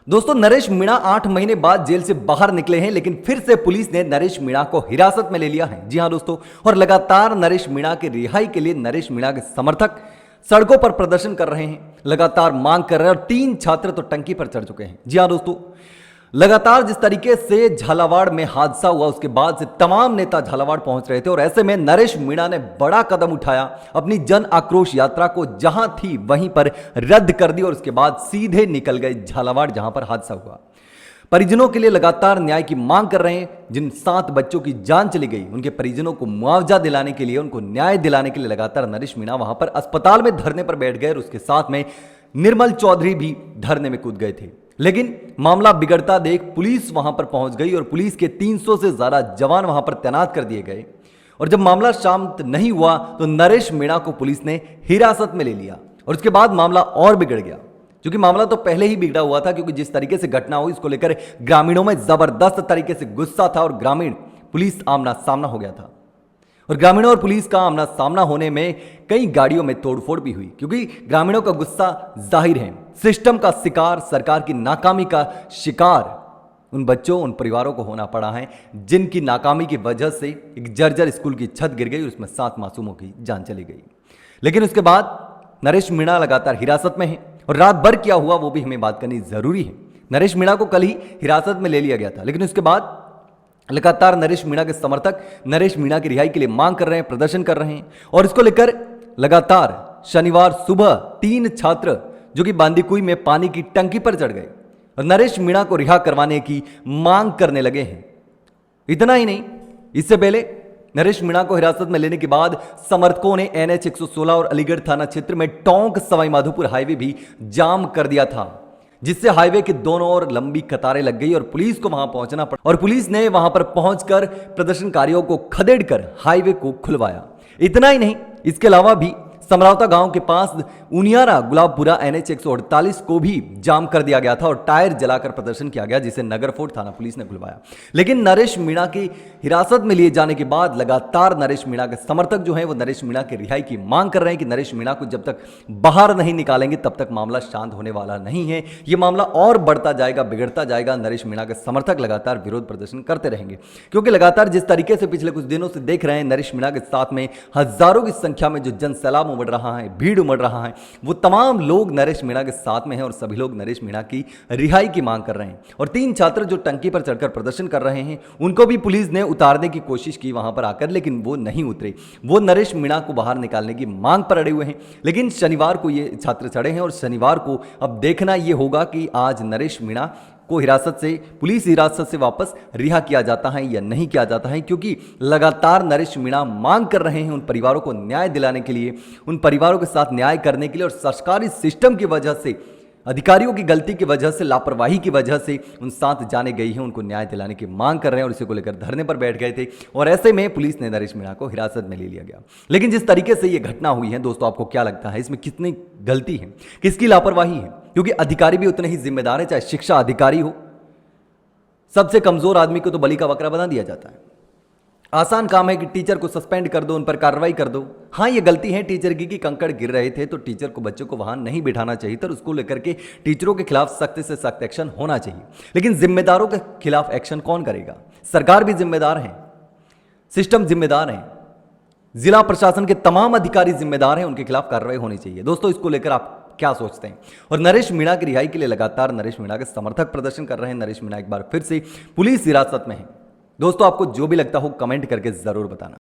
दोस्तों, नरेश मीणा 8 महीने बाद जेल से बाहर निकले हैं, लेकिन फिर से पुलिस ने नरेश मीणा को हिरासत में ले लिया है। जी हां दोस्तों, और लगातार नरेश मीणा के रिहाई के लिए नरेश मीणा के समर्थक सड़कों पर प्रदर्शन कर रहे हैं, लगातार मांग कर रहे हैं और 3 छात्र तो टंकी पर चढ़ चुके हैं। जी हां दोस्तों, लगातार जिस तरीके से झालावाड़ में हादसा हुआ उसके बाद से तमाम नेता झालावाड़ पहुंच रहे थे और ऐसे में नरेश मीणा ने बड़ा कदम उठाया, अपनी जन आक्रोश यात्रा को जहां थी वहीं पर रद्द कर दी और उसके बाद सीधे निकल गए झालावाड़ जहां पर हादसा हुआ। परिजनों के लिए लगातार न्याय की मांग कर रहे हैं। जिन 7 बच्चों की जान चली गई उनके परिजनों को मुआवजा दिलाने के लिए, उनको न्याय दिलाने के लिए लगातार नरेश मीणा वहां पर अस्पताल में धरने पर बैठ गए और उसके साथ में निर्मल चौधरी भी धरने में कूद गए थे। लेकिन मामला बिगड़ता देख पुलिस वहां पर पहुंच गई और पुलिस के 300 से ज्यादा जवान वहां पर तैनात कर दिए गए और जब मामला शांत नहीं हुआ तो नरेश मीणा को पुलिस ने हिरासत में ले लिया और उसके बाद मामला और बिगड़ गया। क्योंकि मामला तो पहले ही बिगड़ा हुआ था, क्योंकि जिस तरीके से घटना हुई इसको लेकर ग्रामीणों में जबरदस्त तरीके से गुस्सा था और ग्रामीण पुलिस आमना सामना हो गया था और ग्रामीणों और पुलिस का आमना सामना होने में कई गाड़ियों में तोड़फोड़ भी हुई, क्योंकि ग्रामीणों का गुस्सा जाहिर है। सिस्टम का शिकार, सरकार की नाकामी का शिकार उन बच्चों, उन परिवारों को होना पड़ा है जिनकी नाकामी की वजह से एक जर्जर स्कूल की छत गिर गई और उसमें 7 मासूमों की जान चली गई। लेकिन उसके बाद नरेश मीणा लगातार हिरासत में है और रात भर क्या हुआ वो भी हमें बात करनी जरूरी है। नरेश मीणा को कल ही हिरासत में ले लिया गया था, लेकिन उसके बाद लगातार नरेश मीणा के समर्थक नरेश मीणा की रिहाई के लिए मांग कर रहे हैं, प्रदर्शन कर रहे हैं और इसको लेकर लगातार शनिवार सुबह 3 छात्र जो कि बांदीकुई में पानी की टंकी पर चढ़ गए और नरेश मीणा को रिहा करवाने की मांग करने लगे हैं। इतना ही नहीं, इससे पहले नरेश मीणा को हिरासत में लेने के बाद समर्थकों ने NH 116 और अलीगढ़ थाना क्षेत्र में टोंक सवाई माधोपुर हाईवे भी जाम कर दिया था, जिससे हाईवे के दोनों ओर लंबी कतारें लग गई और पुलिस को वहां पहुंचना पड़ा और पुलिस ने वहां पर पहुंचकर प्रदर्शनकारियों को खदेड़कर हाईवे को खुलवाया। इतना ही नहीं, इसके अलावा भी समरावता गांव के पास उनियारा गुलाबपुरा NH 148 को भी जाम कर दिया गया था और टायर जलाकर प्रदर्शन किया गया, जिसे नगर फोर्ट थाना पुलिस ने खुलवाया। लेकिन नरेश मीणा की हिरासत में लिए जाने के बाद लगातार नरेश मीणा के समर्थक जो हैं वो नरेश मीणा की रिहाई की मांग कर रहे हैं कि नरेश मीणा को जब तक बाहर नहीं निकालेंगे तब तक मामला शांत होने वाला नहीं है। ये मामला और बढ़ता जाएगा, बिगड़ता जाएगा। नरेश मीणा के समर्थक लगातार विरोध प्रदर्शन करते रहेंगे, क्योंकि लगातार जिस तरीके से पिछले कुछ दिनों से देख रहे हैं नरेश मीणा के साथ में हजारों की संख्या में जो जन सैलाब उमड़ रहा है, भीड़ उमड़ रहा है, वो तमाम लोग नरेश मीणा के साथ में हैं और सभी लोग नरेश मीणा की रिहाई की मांग कर रहे हैं। और 3 छात्र जो टंकी पर चढ़कर प्रदर्शन कर रहे हैं उनको भी पुलिस ने उतारने की कोशिश की वहां पर आकर, लेकिन वो नहीं उतरे। वो नरेश मीणा को बाहर निकालने की मांग पर अड़े हुए हैं। लेकिन शनिवार को ये छात्र चढ़े हैं और शनिवार को अब देखना ये होगा कि आज नरेश मीणा को हिरासत से, पुलिस हिरासत से वापस रिहा किया जाता है या नहीं किया जाता है, क्योंकि लगातार नरेश मीणा मांग कर रहे हैं उन परिवारों को न्याय दिलाने के लिए, उन परिवारों के साथ न्याय करने के लिए और सरकारी सिस्टम की वजह से, अधिकारियों की गलती की वजह से, लापरवाही की वजह से उन 7 जाने गई हैं, उनको न्याय दिलाने की मांग कर रहे हैं और इसी को लेकर धरने पर बैठ गए थे और ऐसे में पुलिस ने नरेश मीणा को हिरासत में ले लिया गया। लेकिन जिस तरीके से ये घटना हुई है दोस्तों, आपको क्या लगता है इसमें कितनी गलती है, किसकी लापरवाही है? क्योंकि अधिकारी भी उतने ही जिम्मेदार है, चाहे शिक्षा अधिकारी हो। सबसे कमजोर आदमी को तो बलि का बकरा बना दिया जाता है। आसान काम है कि टीचर को सस्पेंड कर दो, उन पर कार्रवाई कर दो। हाँ, ये गलती है टीचर की कि कंकड़ गिर रहे थे तो टीचर को, बच्चों को वहां नहीं बिठाना चाहिए था, उसको लेकर के टीचरों के खिलाफ सख्त से सख्त एक्शन होना चाहिए। लेकिन जिम्मेदारों के खिलाफ एक्शन कौन करेगा? सरकार भी जिम्मेदार है, सिस्टम जिम्मेदार है, जिला प्रशासन के तमाम अधिकारी जिम्मेदार हैं, उनके खिलाफ कार्रवाई होनी चाहिए। दोस्तों, इसको लेकर आप क्या सोचते हैं? और नरेश मीणा की रिहाई के लिए लगातार नरेश मीणा के समर्थक प्रदर्शन कर रहे हैं। नरेश मीणा एक बार फिर से पुलिस हिरासत में है। दोस्तों, आपको जो भी लगता हो कमेंट करके जरूर बताना।